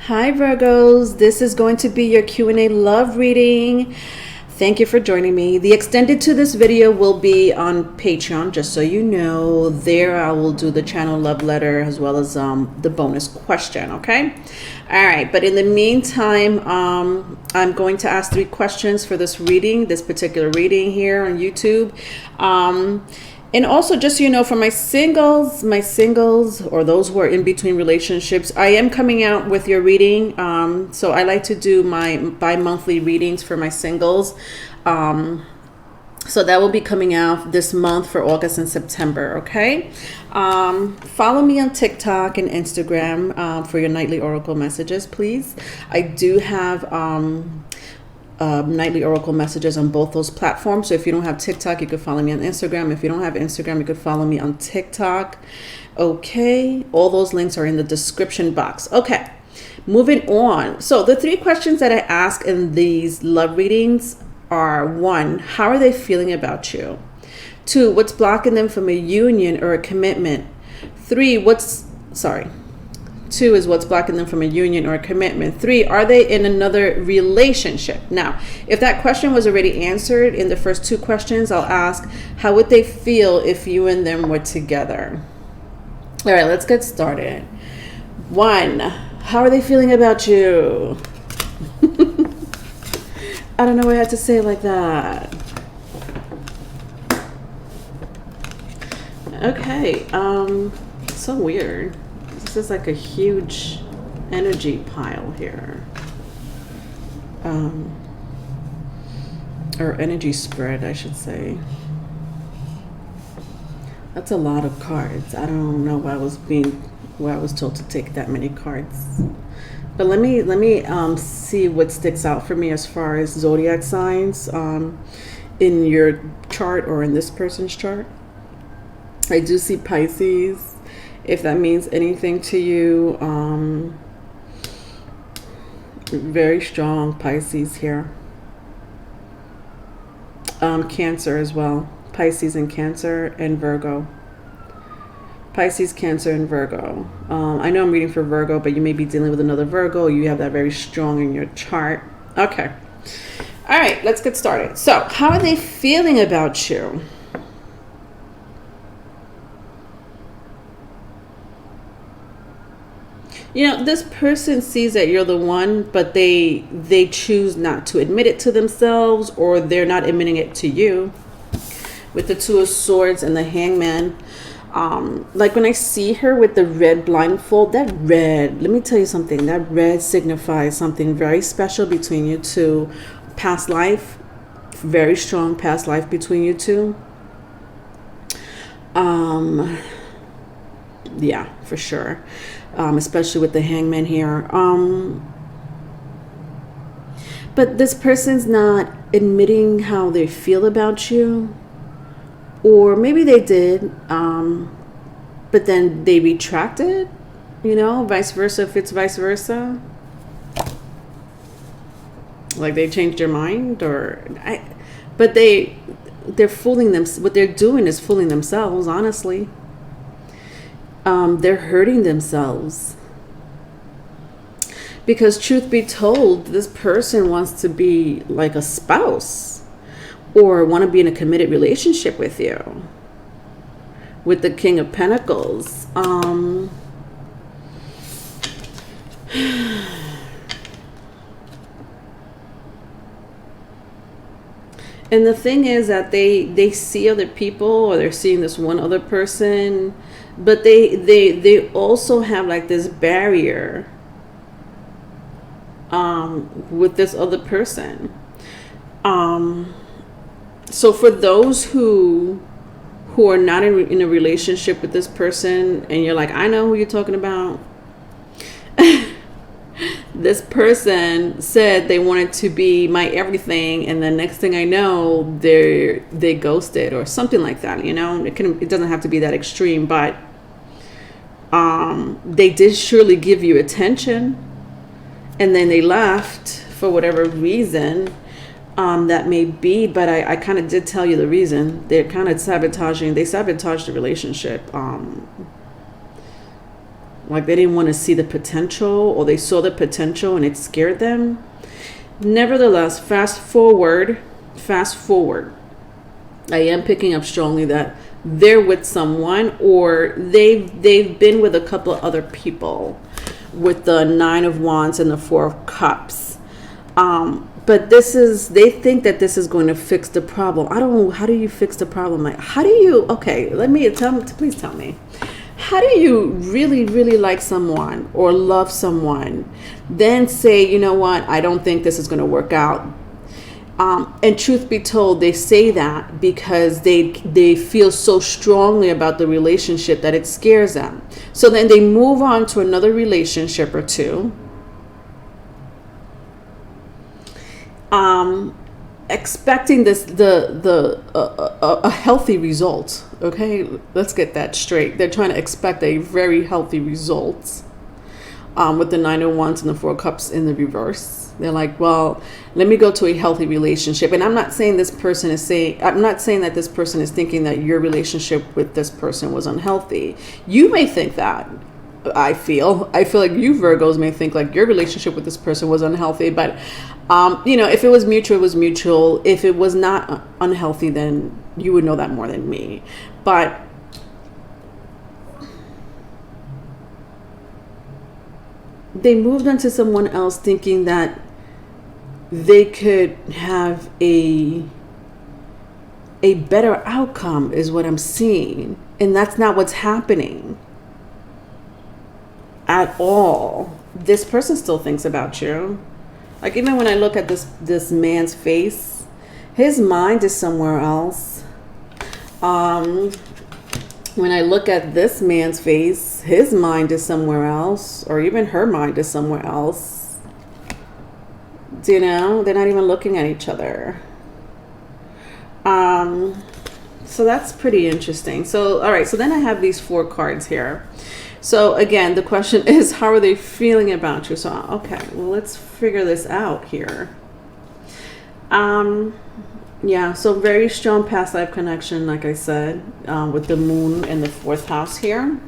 Hi Virgos, this is going to be your Q&A love reading. Thank you for joining me. The extended to this video will be on Patreon, just so you know. There I will do the channel love letter as well as the bonus question, okay? All right, but in the meantime, I'm going to ask 3 questions for this reading, this particular reading here on YouTube. And also, just so you know, for my singles, or those who are in between relationships, I am coming out with your reading. So I like to do my bi-monthly readings for my singles. So that will be coming out this month for August and September, okay? Follow me on TikTok and Instagram for your nightly oracle messages, please. I do have nightly oracle messages on both those platforms. So if you don't have TikTok, you could follow me on Instagram. If you don't have Instagram, you could follow me on TikTok. Okay, all those links are in the description box. Okay, moving on. So the 3 questions that I ask in these love readings are: 1, how are they feeling about you? 2, what's blocking them from a union or a commitment? 2 is what's blocking them from a union or a commitment. 3, are they in another relationship? Now, if that question was already answered in the first 2 questions, I'll ask, how would they feel if you and them were together? All right, let's get started. 1, how are they feeling about you? I don't know why I had to say it like that. Okay, so weird. This is like a huge energy pile here. Or energy spread, I should say. That's a lot of cards. I don't know why I was told to take that many cards. But let me see what sticks out for me as far as zodiac signs in your chart or in this person's chart. I do see Pisces. If that means anything to you, very strong Pisces here. Cancer as well. Pisces and Cancer and Virgo. Pisces, Cancer, and Virgo. I know I'm reading for Virgo, but you may be dealing with another Virgo. You have that very strong in your chart. Okay. All right, let's get started. So, how are they feeling about you? You know, this person sees that you're the one, but they choose not to admit it to themselves, or they're not admitting it to you. With the 2 of Swords and the Hangman. Like when I see her with the red blindfold, that red, let me tell you something, that red signifies something very special between you 2. Past life, very strong past life between you 2. Yeah, for sure. Especially with the Hangman here. But this person's not admitting how they feel about you. Or maybe they did, but then they retracted, you know, vice versa if it's vice versa. Like they changed their mind, but they're fooling them. What they're doing is fooling themselves, honestly. They're hurting themselves. Because truth be told, this person wants to be like a spouse or want to be in a committed relationship with you. With the King of Pentacles. And the thing is that they see other people, or they're seeing this one other person, but they also have like this barrier with this other person. So for those who are not in a relationship with this person, and you're like, I know who you're talking about. This person said they wanted to be my everything, and the next thing I know, they ghosted or something like that. You know, it doesn't have to be that extreme, but they did surely give you attention, and then they left for whatever reason that may be. But I kind of did tell you the reason. They're kind of sabotaging. They sabotaged the relationship. Like they didn't want to see the potential, or they saw the potential and it scared them. Nevertheless, fast forward, I am picking up strongly that they're with someone, or they've been with a couple of other people with the Nine of Wands and the Four of Cups. But they think that this is going to fix the problem. I don't know. How do you fix the problem? Like, how do you, okay, please tell me. How do you really, really like someone or love someone, then say, you know what, I don't think this is going to work out. And truth be told, they say that because they feel so strongly about the relationship that it scares them. So then they move on to another relationship or two, expecting a healthy result. Okay, let's get that straight. They're trying to expect a very healthy result, with the Nine of Wands and the Four of Cups in the reverse. They're like, well, let me go to a healthy relationship. And I'm not saying that this person is thinking that your relationship with this person was unhealthy. You may think that. I feel like you Virgos may think like your relationship with this person was unhealthy, but if it was mutual, it was mutual. If it was not unhealthy, then you would know that more than me. But they moved on to someone else thinking that they could have a better outcome, is what I'm seeing. And that's not what's happening at all. This person still thinks about you. Like, even when I look at this man's face, his mind is somewhere else. When I look at this man's face, his mind is somewhere else, or even her mind is somewhere else. You know, they're not even looking at each other. So that's pretty interesting. So, all right. So then I have these 4 cards here. So again, the question is, how are they feeling about you? So, okay, well, let's figure this out here. Yeah, so very strong past life connection, like I said, with the moon in the 4th house here.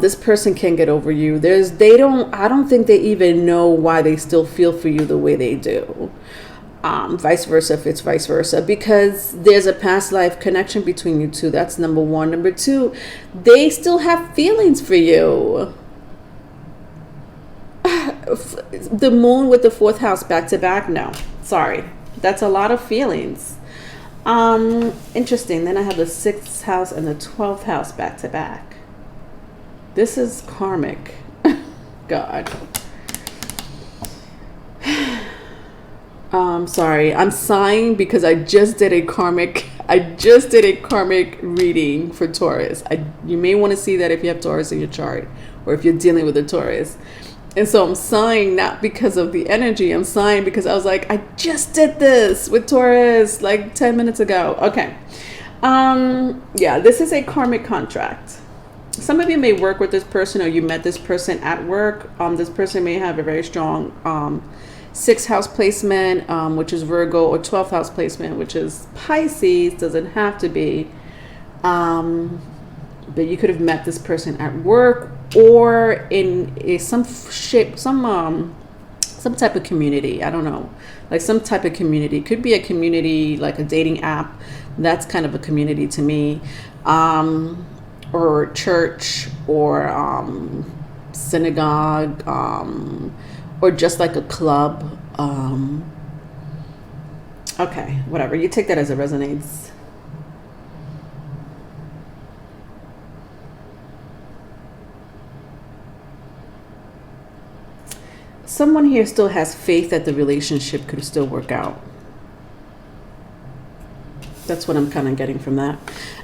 This person can't get over you. I don't think they even know why they still feel for you the way they do. Vice versa, if it's vice versa, because there's a past life connection between you two. That's number 1. Number 2, they still have feelings for you. The moon with the 4th house back to back. No, sorry. That's a lot of feelings. Interesting. Then I have the 6th house and the 12th house back to back. This is karmic. God. Sorry, I'm sighing because I just did a karmic reading for Taurus. You may want to see that if you have Taurus in your chart, or if you're dealing with a Taurus. And so I'm sighing not because of the energy. I'm sighing because I was like, I just did this with Taurus like 10 minutes ago. Okay. Yeah, this is a karmic contract. Some of you may work with this person, or you met this person at work. This person may have a very strong 6th house placement, which is Virgo, or 12th house placement, which is Pisces. Doesn't have to be. But you could have met this person at work, or in some type of community. I don't know, like some type of community. Could be a community like a dating app. That's kind of a community to me. Or church, or synagogue, or just like a club. Okay, whatever. You take that as it resonates. Someone here still has faith that the relationship could still work out. That's what I'm kind of getting from that.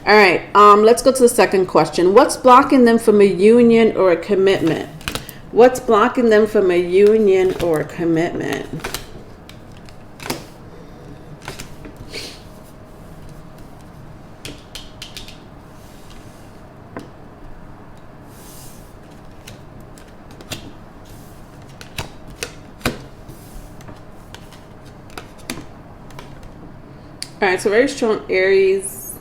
All right, let's go to the second question. What's blocking them from a union or a commitment? What's blocking them from a union or a commitment? All right, so very strong Aries,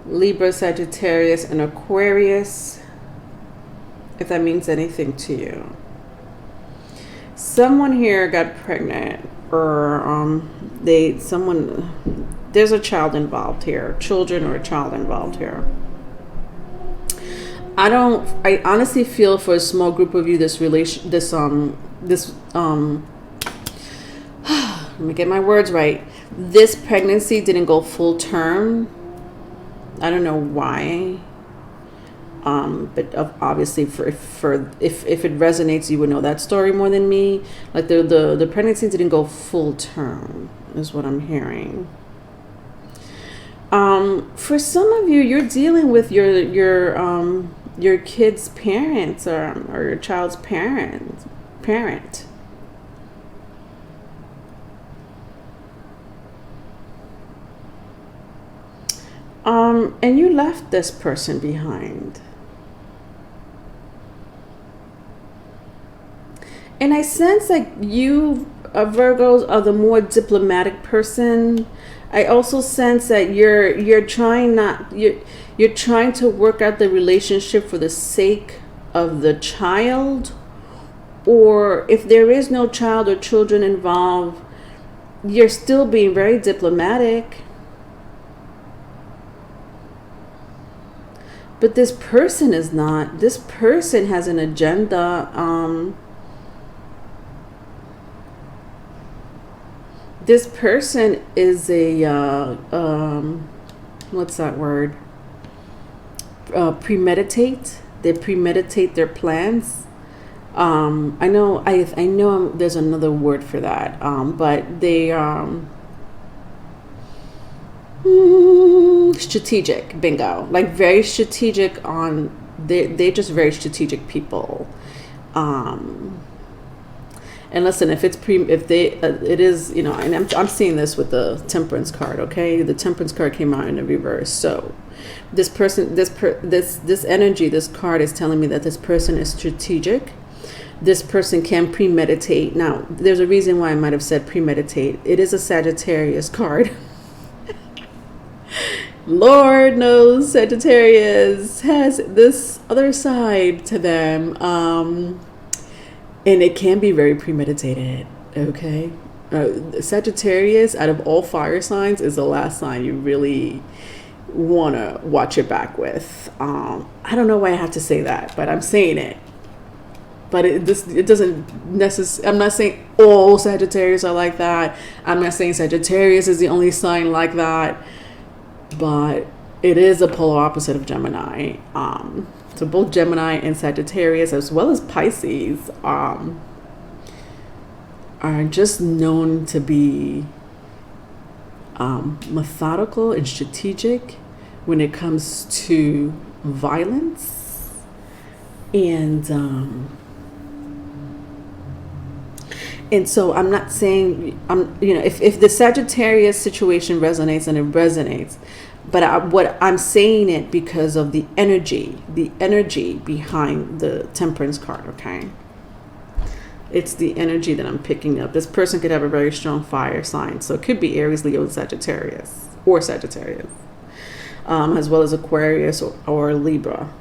Libra, Sagittarius, and Aquarius, if that means anything to you. Someone here got pregnant, or there's a child involved here, children or a child involved here. I honestly feel for a small group of you, let me get my words right. This pregnancy didn't go full term. I don't know why. But obviously if it resonates, you would know that story more than me. Like the pregnancy didn't go full term is what I'm hearing. For some of you, you're dealing with your kid's parents or your child's parent. And you left this person behind. And I sense like you, Virgos, are the more diplomatic person. I also sense that you're trying to work out the relationship for the sake of the child, or if there is no child or children involved, you're still being very diplomatic. But this person is not. This person has an agenda. This person is a, what's that word? Premeditate. They premeditate their plans. I know there's another word for that. But they, strategic, bingo. Like very strategic on, they're just very strategic people. And listen, if it is, you know, and I'm seeing this with the Temperance card, okay? The Temperance card came out in the reverse. So this person, this energy, this card is telling me that this person is strategic. This person can premeditate. Now, there's a reason why I might have said premeditate. It is a Sagittarius card. Lord knows Sagittarius has this other side to them. And it can be very premeditated, okay? Sagittarius, out of all fire signs, is the last sign you really want to watch your back with. I don't know why I have to say that, but I'm saying it. But it doesn't necessarily, I'm not saying all Sagittarius are like that. I'm not saying Sagittarius is the only sign like that. But it is a polar opposite of Gemini. So both Gemini and Sagittarius, as well as Pisces, are just known to be methodical and strategic when it comes to violence. And so I'm not saying, if the Sagittarius situation resonates, and it resonates, but what I'm saying it because of the energy behind the Temperance card, okay? It's the energy that I'm picking up. This person could have a very strong fire sign. So it could be Aries, Leo, Sagittarius, or Sagittarius, as well as Aquarius or Libra.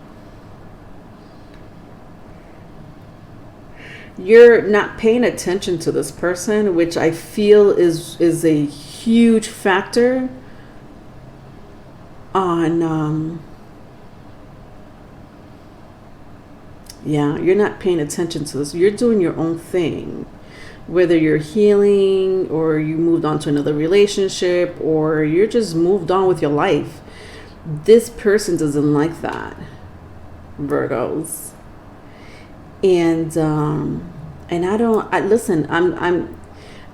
You're not paying attention to this person, which I feel is a huge factor on, you're not paying attention to this. You're doing your own thing, whether you're healing or you moved on to another relationship or you're just moved on with your life. This person doesn't like that, Virgos. And listen, I'm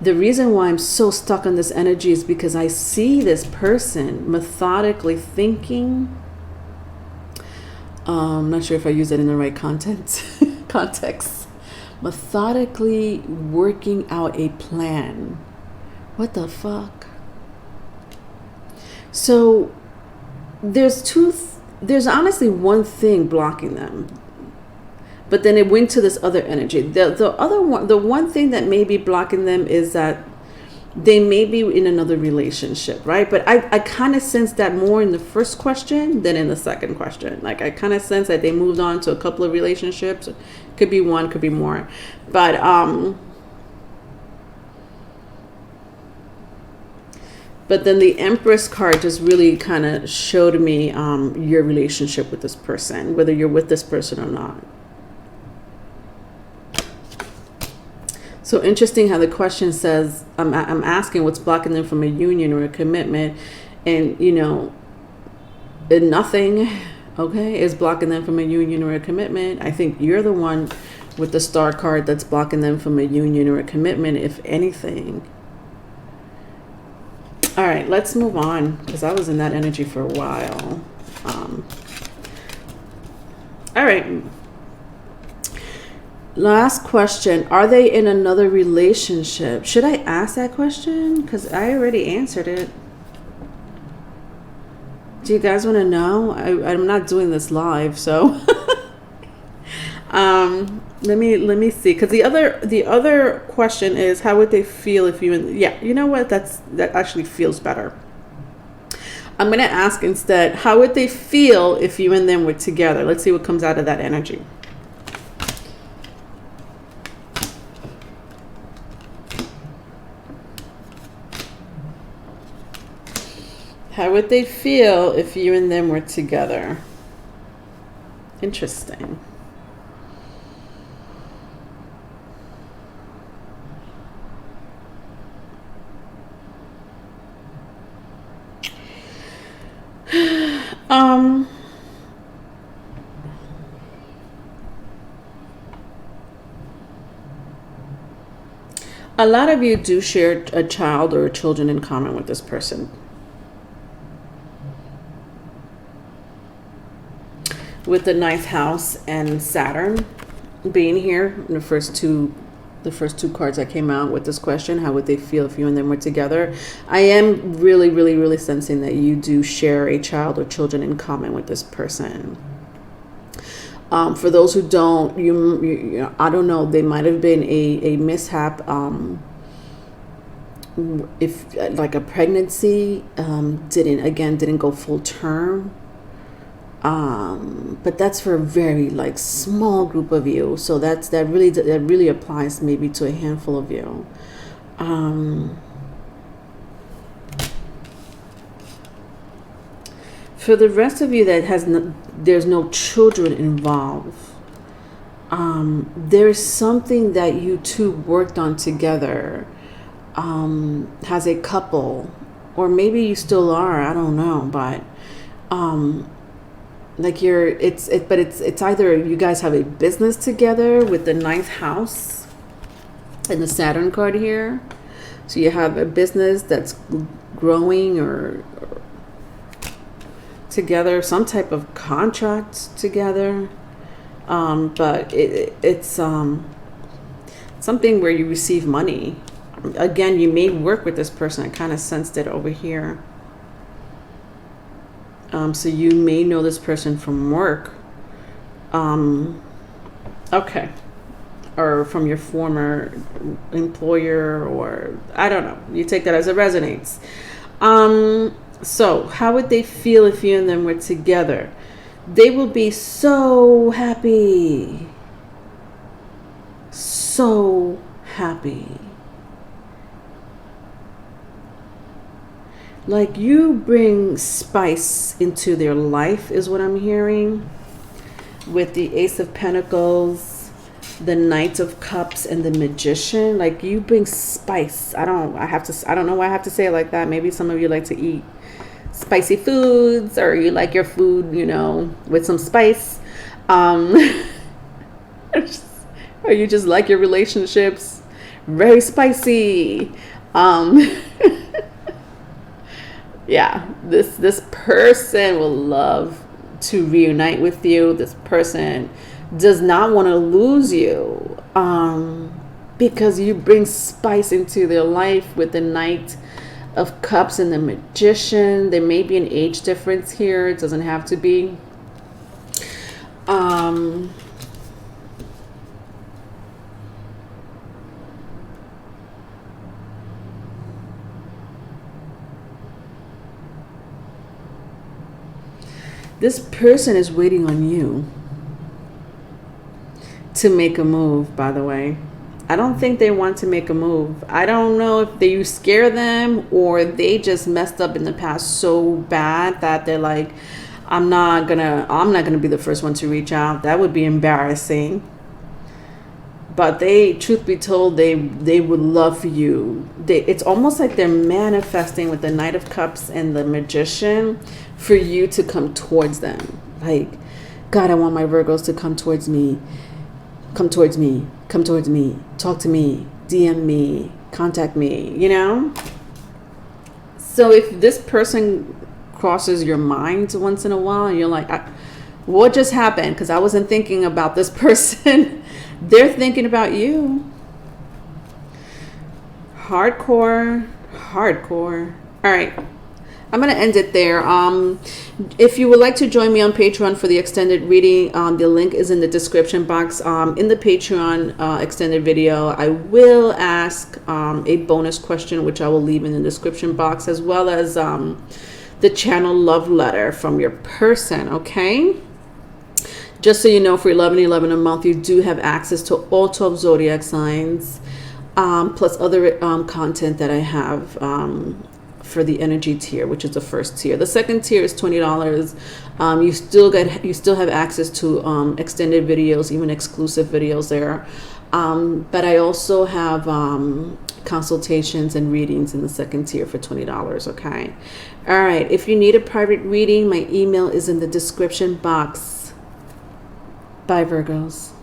the reason why I'm so stuck on this energy is because I see this person methodically thinking. I'm not sure if I use it in the right context. Methodically working out a plan. What the fuck? So there's honestly one thing blocking them. But then it went to this other energy. The one thing that may be blocking them is that they may be in another relationship, right? But I kind of sense that more in the first question than in the second question. Like I kind of sense that they moved on to a couple of relationships. Could be one, could be more. But then the Empress card just really kind of showed me your relationship with this person, whether you're with this person or not. So interesting how the question says, I'm asking what's blocking them from a union or a commitment, and and nothing, okay, is blocking them from a union or a commitment. I think you're the one with the Star card that's blocking them from a union or a commitment, if anything. All right, let's move on, because I was in that energy for a while. All right. Last question. Are they in another relationship? Should I ask that question? Because I already answered it. Do you guys want to know? I'm not doing this live, so let me see. Because the other question is, how would they feel if you? Yeah, you know what? That actually feels better. I'm gonna ask instead, how would they feel if you and them were together? Let's see what comes out of that energy. How would they feel if you and them were together? Interesting. A lot of you do share a child or children in common with this person. With the ninth house and Saturn being here, the first two cards that came out with this question, how would they feel if you and them were together? I am really, really, really sensing that you do share a child or children in common with this person. For those who don't, you I don't know, they might have been a mishap. If like a pregnancy didn't go full term. But that's for a very small group of you. So that really applies maybe to a handful of you. For the rest of you that there's no children involved. There's something that you two worked on together, as a couple, or maybe you still are. I don't know, but it's either you guys have a business together with the ninth house and the Saturn card here. So you have a business that's growing or together, some type of contract together. But it's something where you receive money. Again, you may work with this person. I kind of sensed it over here. So you may know this person from work. Okay. Or from your former employer, or I don't know. You take that as it resonates. So how would they feel if you and them were together? They will be so happy. So happy. Like you bring spice into their life is what I'm hearing. With the Ace of Pentacles, the Knight of Cups, and the Magician. Like you bring spice. I don't know why I have to say it like that. Maybe some of you like to eat spicy foods, or you like your food, with some spice. Or you just like your relationships very spicy. Yeah, this person will love to reunite with you. This person does not want to lose you, because you bring spice into their life with the Knight of Cups and the Magician. There may be an age difference here. It doesn't have to be. This person is waiting on you to make a move, by the way. I don't think they want to make a move. I don't know if you scare them or they just messed up in the past so bad that they're like, I'm not gonna be the first one to reach out. That would be embarrassing. But they, truth be told, they would love for you. It's almost like they're manifesting with the Knight of Cups and the Magician for you to come towards them. Like, God, I want my Virgos to come towards me. Come towards me. Come towards me. Talk to me. DM me. Contact me. You know? So if this person crosses your mind once in a while and you're like, what just happened? Because I wasn't thinking about this person. They're thinking about you. Hardcore. All right. I'm going to end it there. If you would like to join me on Patreon for the extended reading, the link is in the description box. In the Patreon extended video, I will ask a bonus question, which I will leave in the description box, as well as the channel love letter from your person, okay? Just so you know, for $11.11 a month, you do have access to all 12 zodiac signs, plus other content that I have for the energy tier, which is the first tier. The second tier is $20. You still have access to extended videos, even exclusive videos there. But I also have consultations and readings in the second tier for $20. Okay. All right. If you need a private reading, my email is in the description box. Bye, Virgos.